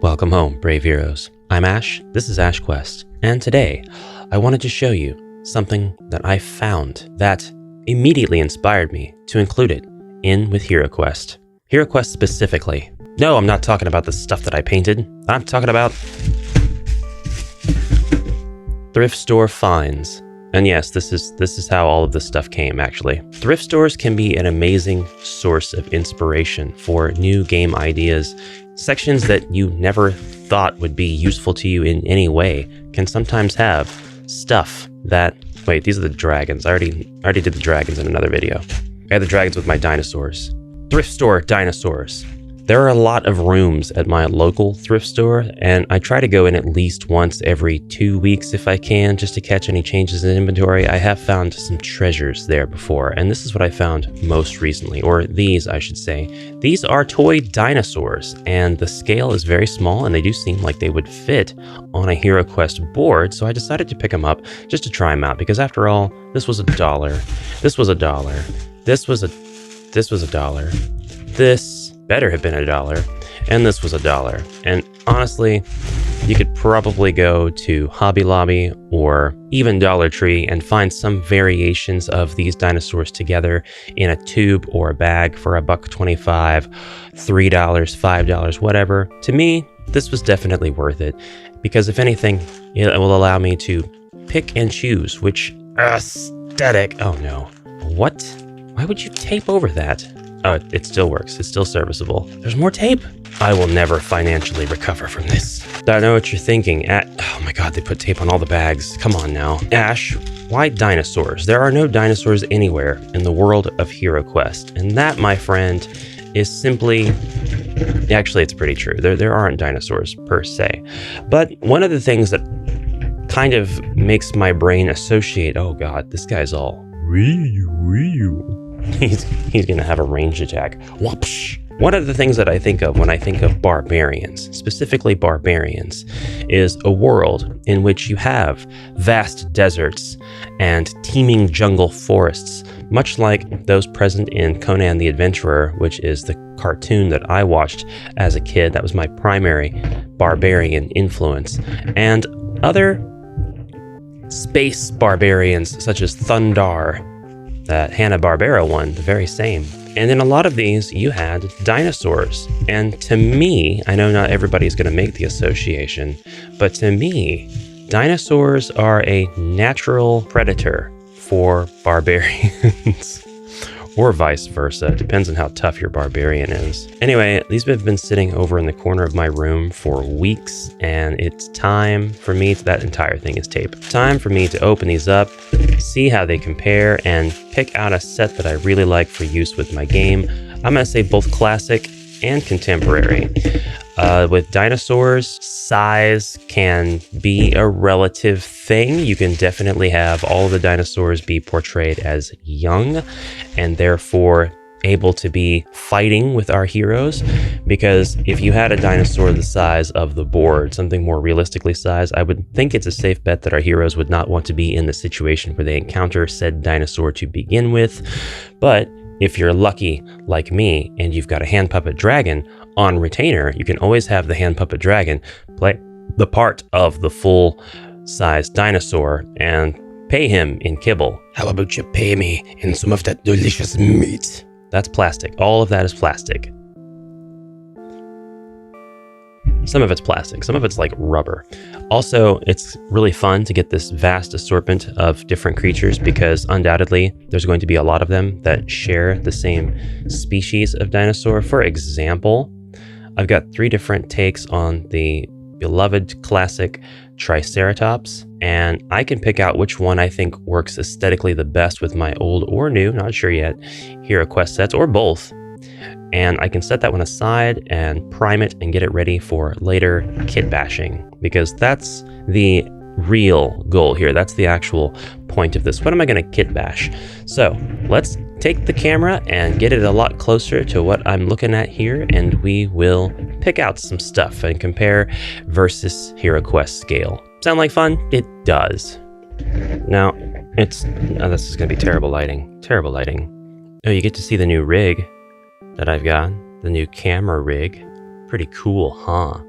Welcome home, brave heroes. I'm Ash, this is HeroQuest, and today I wanted to show you something that I found that immediately inspired me to include it in with HeroQuest. HeroQuest specifically. No, I'm not talking about the stuff that I painted. I'm talking about thrift store finds. And yes, this is how all of this stuff came, actually. Thrift stores can be an amazing source of inspiration for new game ideas. Sections that you never thought would be useful to you in any way can sometimes have stuff that... Wait, these are the dragons. I already did the dragons in another video. I had the dragons with my dinosaurs. Thrift store dinosaurs. There are a lot of rooms at my local thrift store, and I try to go in at least once every 2 weeks if I can, just to catch any changes in inventory. I have found some treasures there before, and this is what I found most recently, or these, I should say. These are toy dinosaurs, and the scale is very small, and they do seem like they would fit on a HeroQuest board, so I decided to pick them up just to try them out, because after all, this was $1. This was $1. This was $1. This better have been $1, and this was $1. And honestly, you could probably go to Hobby Lobby or even Dollar Tree and find some variations of these dinosaurs together in a tube or a bag for $1.25, $3, $5, whatever. To me, this was definitely worth it, because if anything, it will allow me to pick and choose which aesthetic. Oh no. What? Why would you tape over that? Oh, it still works. It's still serviceable. There's more tape. I will never financially recover from this. I know what you're thinking. Oh my god, they put tape on all the bags. Come on now. Ash, why dinosaurs? There are no dinosaurs anywhere in the world of HeroQuest. And that, my friend, is simply... Actually, it's pretty true. There aren't dinosaurs per se. But one of the things that kind of makes my brain associate... Oh god, this guy's all... He's gonna have a ranged attack. Whoopsh. One of the things that I think of when I think of barbarians, specifically barbarians, is a world in which you have vast deserts and teeming jungle forests, much like those present in Conan the Adventurer, which is the cartoon that I watched as a kid. That was my primary barbarian influence. And other space barbarians, such as Thundar, that Hanna-Barbera one, the very same. And in a lot of these, you had dinosaurs. And to me, I know not everybody's going to make the association, but to me, dinosaurs are a natural predator for barbarians. Or vice versa. Depends on how tough your barbarian is. Anyway, these have been sitting over in the corner of my room for weeks, and it's time for me to... That entire thing is tape. Time for me to open these up, see how they compare, and pick out a set that I really like for use with my game. I'm going to say both classic and contemporary. With dinosaurs, size can be a relative thing. You can definitely have all of the dinosaurs be portrayed as young and therefore able to be fighting with our heroes, because if you had a dinosaur the size of the board, something more realistically sized, I would think it's a safe bet that our heroes would not want to be in the situation where they encounter said dinosaur to begin with. But if you're lucky like me and you've got a hand puppet dragon on retainer, you can always have the hand puppet dragon play the part of the full-size dinosaur and pay him in kibble. How about you pay me in some of that delicious meat? That's plastic. All of that is plastic. Some of it's plastic, some of it's like rubber. Also, it's really fun to get this vast assortment of different creatures, because undoubtedly there's going to be a lot of them that share the same species of dinosaur. For example, I've got 3 different takes on the beloved classic Triceratops, and I can pick out which one I think works aesthetically the best with my old or new, not sure yet, HeroQuest sets, or both. And I can set that one aside and prime it and get it ready for later kit bashing, because that's the real goal here. That's the actual point of this. What am I going to kit bash? So let's take the camera and get it a lot closer to what I'm looking at here, and we will pick out some stuff and compare versus HeroQuest scale. Sound like fun? It does. Now, this is going to be terrible lighting. Terrible lighting. Oh, you get to see the new rig that I've got, the new camera rig. Pretty cool, huh?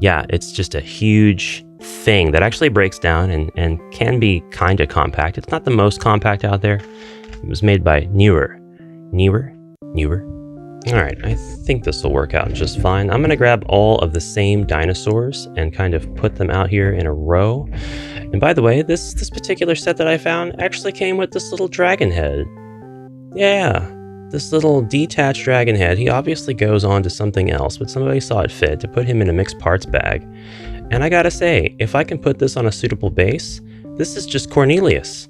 Yeah, it's just a huge thing that actually breaks down and can be kind of compact. It's not the most compact out there. It was made by Newer. All right, I think this will work out just fine. I'm gonna grab all of the same dinosaurs and kind of put them out here in a row. And by the way, this particular set that I found actually came with this little dragon head. Yeah, this little detached dragon head. He obviously goes on to something else, but somebody saw it fit to put him in a mixed parts bag. And I gotta say, if I can put this on a suitable base, this is just Cornelius.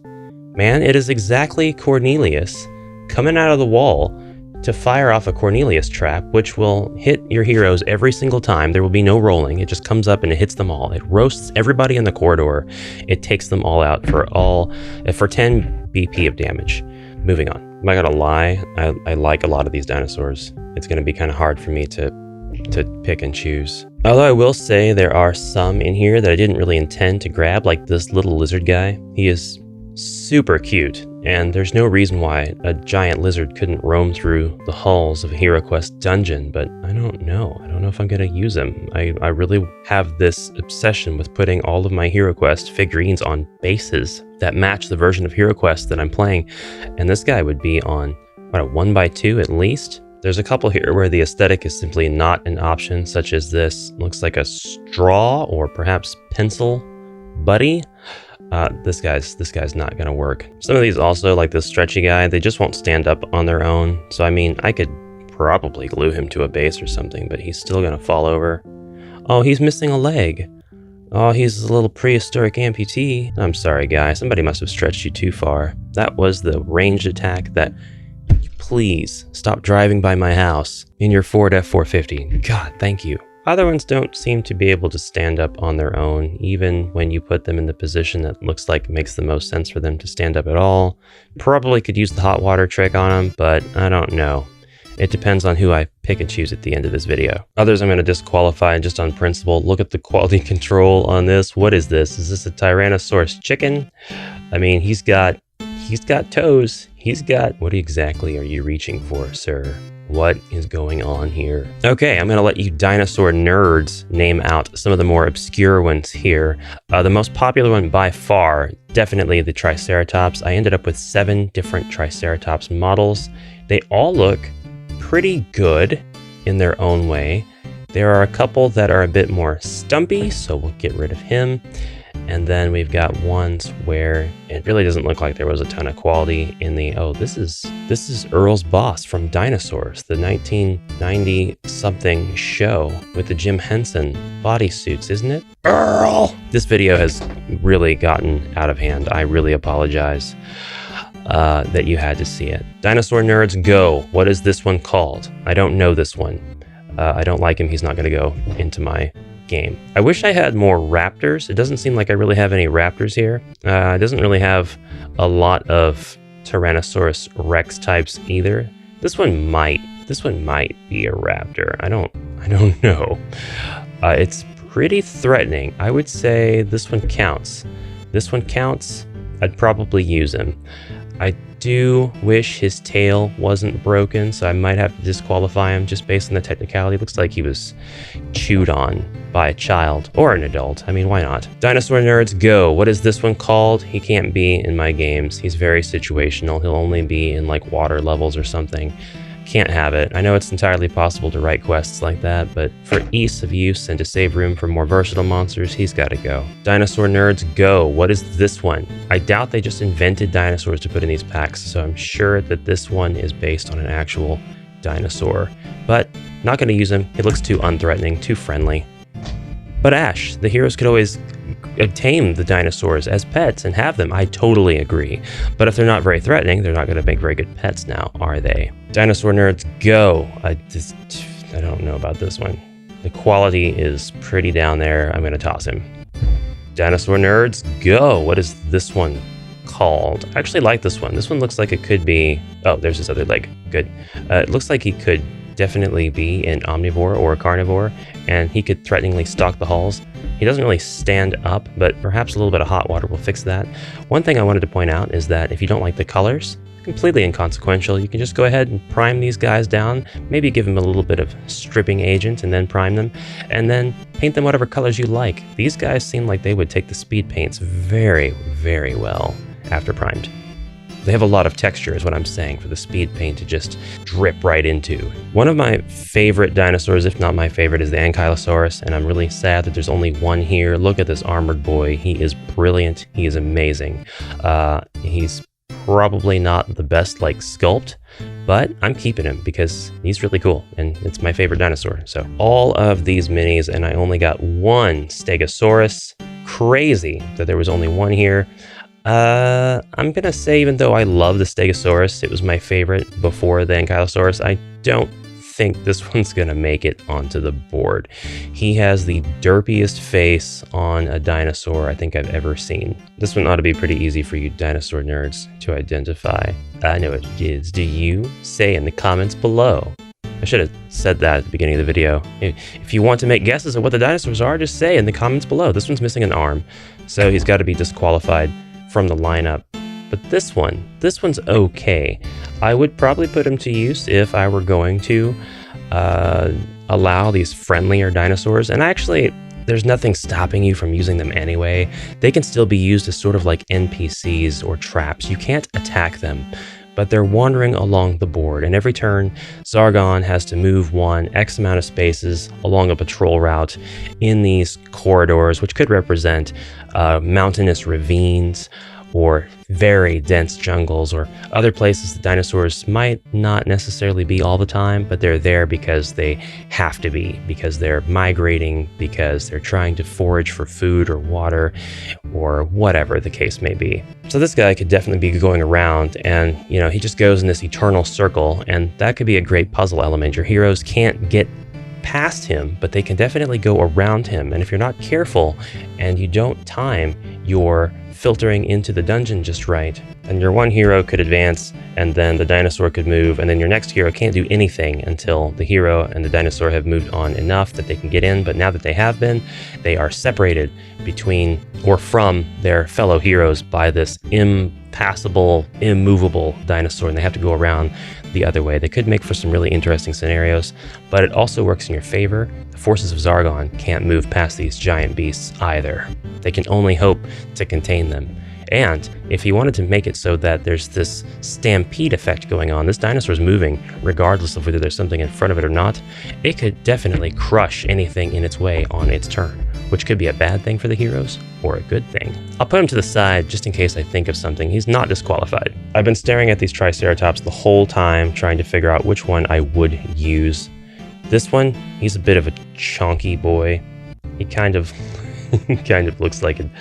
Man, it is exactly Cornelius coming out of the wall to fire off a Cornelius trap, which will hit your heroes every single time. There will be no rolling. It just comes up and it hits them all. It roasts everybody in the corridor. It takes them all out for 10 BP of damage. Moving on. I'm not gonna lie, I like a lot of these dinosaurs. It's gonna be kind of hard for me to pick and choose. Although I will say there are some in here that I didn't really intend to grab, like this little lizard guy. He is super cute, and there's no reason why a giant lizard couldn't roam through the halls of a HeroQuest dungeon, but I don't know. I don't know if I'm gonna use him. I really have this obsession with putting all of my HeroQuest figurines on bases that match the version of HeroQuest that I'm playing, and this guy would be on, what, a 1x2 at least? There's a couple here where the aesthetic is simply not an option, such as this. Looks like a straw or perhaps pencil buddy. This guy's not gonna work. Some of these also, like this stretchy guy, they just won't stand up on their own. So I mean, I could probably glue him to a base or something, but he's still gonna fall over. Oh, he's missing a leg. Oh, he's a little prehistoric amputee. I'm sorry, guy. Somebody must have stretched you too far. That was the ranged attack that... Please, stop driving by my house in your Ford F-450. God, thank you. Other ones don't seem to be able to stand up on their own, even when you put them in the position that looks like it makes the most sense for them to stand up at all. Probably could use the hot water trick on them, but I don't know. It depends on who I pick and choose at the end of this video. Others I'm going to disqualify just on principle. Look at the quality control on this. What is this? Is this a Tyrannosaurus chicken? I mean, he's got toes. What exactly are you reaching for, sir? What is going on here? Okay, I'm going to let you dinosaur nerds name out some of the more obscure ones here. The most popular one by far, definitely the Triceratops. I ended up with 7 different Triceratops models. They all look pretty good in their own way. There are a couple that are a bit more stumpy, so we'll get rid of him. And then we've got ones where it really doesn't look like there was a ton of quality in the... Oh, this is Earl's boss from Dinosaurs, the 1990-something show with the Jim Henson bodysuits, isn't it? Earl! This video has really gotten out of hand. I really apologize that you had to see it. Dinosaur nerds, go. What is this one called? I don't know this one. I don't like him. He's not going to go into my game. I wish I had more raptors. It doesn't seem like I really have any raptors here. It doesn't really have a lot of Tyrannosaurus Rex types either. This one might be a raptor. I don't know. It's pretty threatening. I would say this one counts. I'd probably use him. I do wish his tail wasn't broken, so I might have to disqualify him just based on the technicality. Looks like he was chewed on by a child or an adult. I mean, why not? Dinosaur nerds, go. What is this one called? He can't be in my games. He's very situational. He'll only be in like water levels or something. Can't have it. I know it's entirely possible to write quests like that, but for ease of use and to save room for more versatile monsters, he's got to go. Dinosaur nerds, go. What is this one? I doubt they just invented dinosaurs to put in these packs, so I'm sure that this one is based on an actual dinosaur. But not going to use him. He looks too unthreatening, too friendly. But Ash, the heroes could always tame the dinosaurs as pets and have them. I totally agree. But if they're not very threatening, they're not going to make very good pets now, are they? Dinosaur nerds, go. I don't know about this one. The quality is pretty down there. I'm going to toss him. Dinosaur nerds, go. What is this one called? I actually like this one. This one looks like it could be... Oh, there's his other leg. Good. It looks like he could definitely be an omnivore or a carnivore, and he could threateningly stalk the halls. He doesn't really stand up, but perhaps a little bit of hot water will fix that. One thing I wanted to point out is that if you don't like the colors, completely inconsequential. You can just go ahead and prime these guys down, maybe give them a little bit of stripping agent and then prime them, and then paint them whatever colors you like. These guys seem like they would take the speed paints very, very well after primed. They have a lot of texture is what I'm saying for the speed paint to just drip right into. One of my favorite dinosaurs, if not my favorite, is the Ankylosaurus, and I'm really sad that there's only one here. Look at this armored boy. He is brilliant. He is amazing. He's probably not the best like sculpt, but I'm keeping him because he's really cool and it's my favorite dinosaur. So all of these minis, and I only got one Stegosaurus. Crazy that there was only one here. I'm gonna say, even though I love the Stegosaurus, it was my favorite before the Ankylosaurus, I don't think this one's gonna make it onto the board. He has the derpiest face on a dinosaur I think I've ever seen. This one ought to be pretty easy for you dinosaur nerds to identify. I know it is. Do you? Say in the comments below. I should have said that at the beginning of the video. If you want to make guesses of what the dinosaurs are, just say in the comments below. This one's missing an arm, so he's got to be disqualified from the lineup. But this one's okay. I would probably put him to use if I were going to allow these friendlier dinosaurs. And actually, there's nothing stopping you from using them anyway. They can still be used as sort of like NPCs or traps. You can't attack them, but they're wandering along the board. And every turn, Zargon has to move one X amount of spaces along a patrol route in these corridors, which could represent mountainous ravines or very dense jungles or other places the dinosaurs might not necessarily be all the time, but they're there because they have to be, because they're migrating, because they're trying to forage for food or water or whatever the case may be. So this guy could definitely be going around and, you know, he just goes in this eternal circle, and that could be a great puzzle element. Your heroes can't get past him, but they can definitely go around him. And if you're not careful and you don't time your filtering into the dungeon just right, and your one hero could advance and then the dinosaur could move, and then your next hero can't do anything until the hero and the dinosaur have moved on enough that they can get in. But now that they have been, they are separated between or from their fellow heroes by this impassable, immovable dinosaur, and they have to go around the other way. They could make for some really interesting scenarios, but it also works in your favor. The forces of Zargon can't move past these giant beasts either. They can only hope to contain them. And if you wanted to make it so that there's this stampede effect going on, this dinosaur's moving regardless of whether there's something in front of it or not, it could definitely crush anything in its way on its turn, which could be a bad thing for the heroes or a good thing. I'll put him to the side just in case I think of something. He's not disqualified. I've been staring at these Triceratops the whole time trying to figure out which one I would use. This one, he's a bit of a chunky boy. He kind of looks like an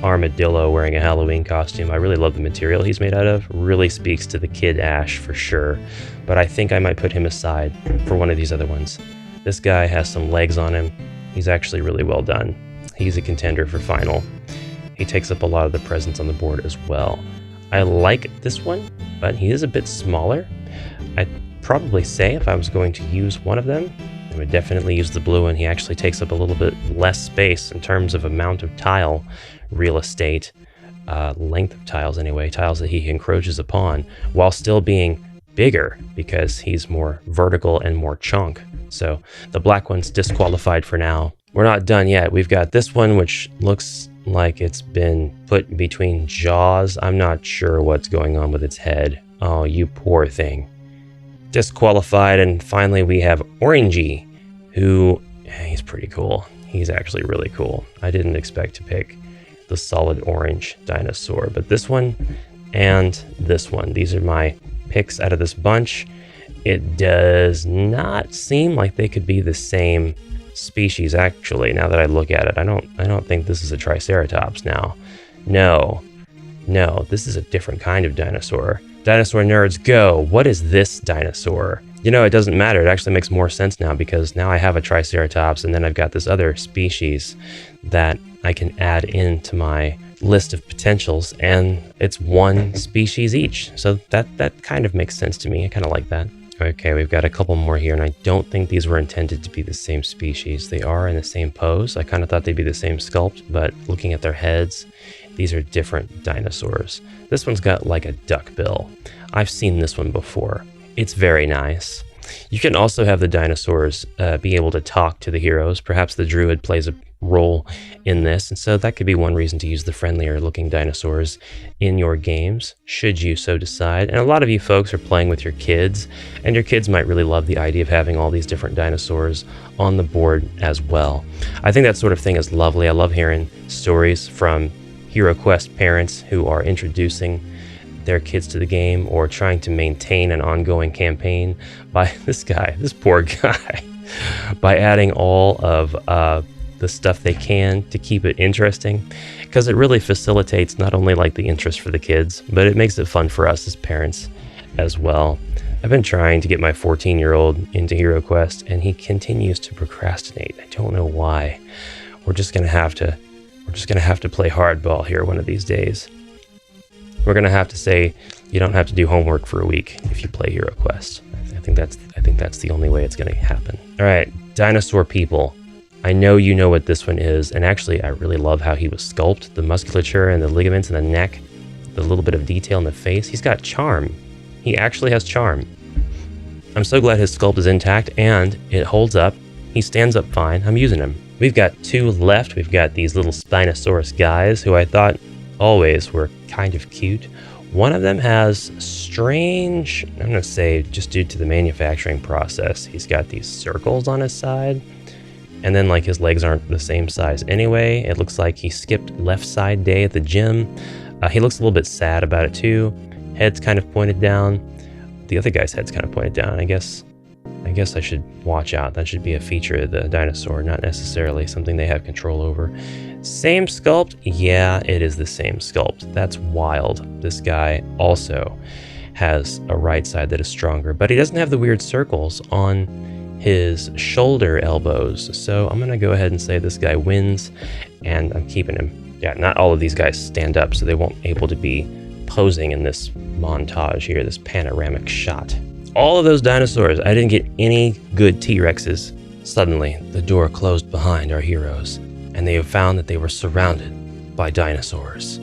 armadillo wearing a Halloween costume. I really love the material he's made out of. Really speaks to the Kid Ash for sure. But I think I might put him aside for one of these other ones. This guy has some legs on him. He's actually really well done. He's a contender for final. He takes up a lot of the presence on the board as well. I like this one, but he is a bit smaller. I'd probably say if I was going to use one of them, I would definitely use the blue one. He actually takes up a little bit less space in terms of amount of tile real estate, length of tiles anyway, tiles that he encroaches upon, while still being bigger because he's more vertical and more chunk. So the black one's disqualified for now. We're not done yet. We've got this one, which looks like it's been put between jaws. I'm not sure what's going on with its head. Oh, you poor thing. Disqualified. And finally we have Orangey, who, he's pretty cool. He's actually really cool. I didn't expect to pick the solid orange dinosaur, but this one and this one, these are my picks out of this bunch. It does not seem like they could be the same species, actually, now that I look at it. I don't think this is a Triceratops now. No, this is a different kind of dinosaur. Dinosaur nerds, go! What is this dinosaur? You know, it doesn't matter. It actually makes more sense now because now I have a Triceratops and then I've got this other species that I can add into my list of potentials, and it's one species each. So that kind of makes sense to me. I kind of like that. Okay, we've got a couple more here, and I don't think these were intended to be the same species. They are in the same pose. I kind of thought they'd be the same sculpt, but looking at their heads, these are different dinosaurs. This one's got like a duck bill. I've seen this one before. It's very nice. You can also have the dinosaurs be able to talk to the heroes. Perhaps the druid plays a role in this, and so that could be one reason to use the friendlier looking dinosaurs in your games, should you so decide. And a lot of you folks are playing with your kids, and your kids might really love the idea of having all these different dinosaurs on the board as well. I think that sort of thing is lovely. I love hearing stories from HeroQuest parents who are introducing their kids to the game or trying to maintain an ongoing campaign by this poor guy, by adding all of the stuff they can to keep it interesting, because it really facilitates not only like the interest for the kids, but it makes it fun for us as parents as well. I've been trying to get my 14-year-old into HeroQuest, and he continues to procrastinate. I don't know why. We're just gonna have to play hardball here one of these days. We're gonna have to say you don't have to do homework for a week if you play HeroQuest. I think that's the only way it's gonna happen. All right, dinosaur people. I know you know what this one is, and actually I really love how he was sculpted, the musculature and the ligaments in the neck, the little bit of detail in the face. He's got charm. He actually has charm. I'm so glad his sculpt is intact and it holds up. He stands up fine. I'm using him. We've got two left. We've got these little Spinosaurus guys who I thought always were kind of cute. One of them has strange, I'm going to say just due to the manufacturing process, he's got these circles on his side. And then like his legs aren't the same size anyway. It looks like he skipped left side day at the gym. He looks a little bit sad about it too. Head's kind of pointed down. The other guy's head's kind of pointed down. I guess I should watch out. That should be a feature of the dinosaur, not necessarily something they have control over. Same sculpt? Yeah, it is the same sculpt. That's wild. This guy also has a right side that is stronger, but he doesn't have the weird circles on his shoulder elbows. So I'm gonna go ahead and say this guy wins, and I'm keeping him. Yeah, not all of these guys stand up, so they won't able to be posing in this montage here, this panoramic shot. All of those dinosaurs, I didn't get any good T-Rexes. Suddenly, the door closed behind our heroes, and they found that they were surrounded by dinosaurs.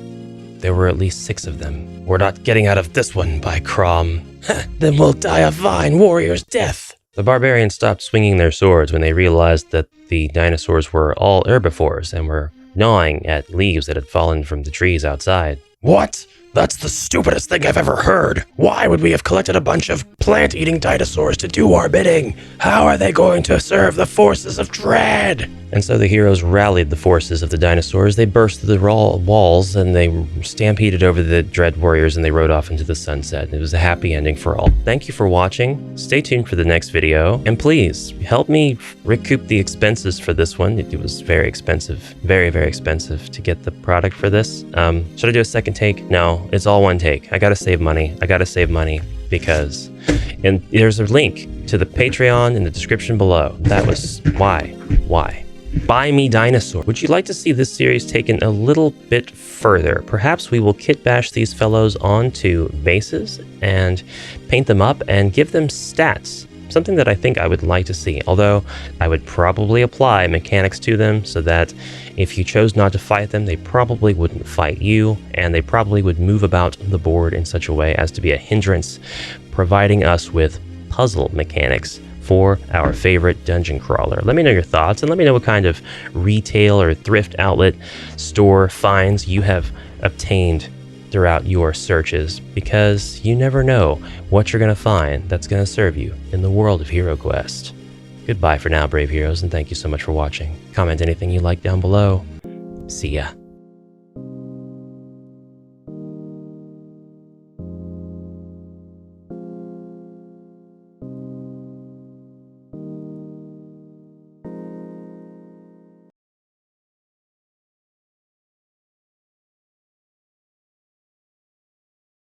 There were at least 6 of them. We're not getting out of this one, by Crom. Then we'll die a fine warrior's death. The barbarians stopped swinging their swords when they realized that the dinosaurs were all herbivores and were gnawing at leaves that had fallen from the trees outside. What? That's the stupidest thing I've ever heard. Why would we have collected a bunch of plant-eating dinosaurs to do our bidding? How are they going to serve the forces of dread? And so the heroes rallied the forces of the dinosaurs. They burst through the walls and they stampeded over the dread warriors and they rode off into the sunset. It was a happy ending for all. Thank you for watching. Stay tuned for the next video. And please help me recoup the expenses for this one. It was very expensive, very, very expensive to get the product for this. Should I do a second take? No, it's all one take. I gotta save money. Because, and there's a link to the Patreon in the description below. That was why. Buy me dinosaur. Would you like to see this series taken a little bit further? Perhaps we will kit bash these fellows onto bases and paint them up and give them stats. Something that I think I would like to see, although I would probably apply mechanics to them so that if you chose not to fight them, they probably wouldn't fight you, and they probably would move about the board in such a way as to be a hindrance, providing us with puzzle mechanics for our favorite dungeon crawler. Let me know your thoughts, and let me know what kind of retail or thrift outlet store finds you have obtained throughout your searches, because you never know what you're going to find that's going to serve you in the world of HeroQuest. Goodbye for now, brave heroes, and thank you so much for watching. Comment anything you like down below. See ya.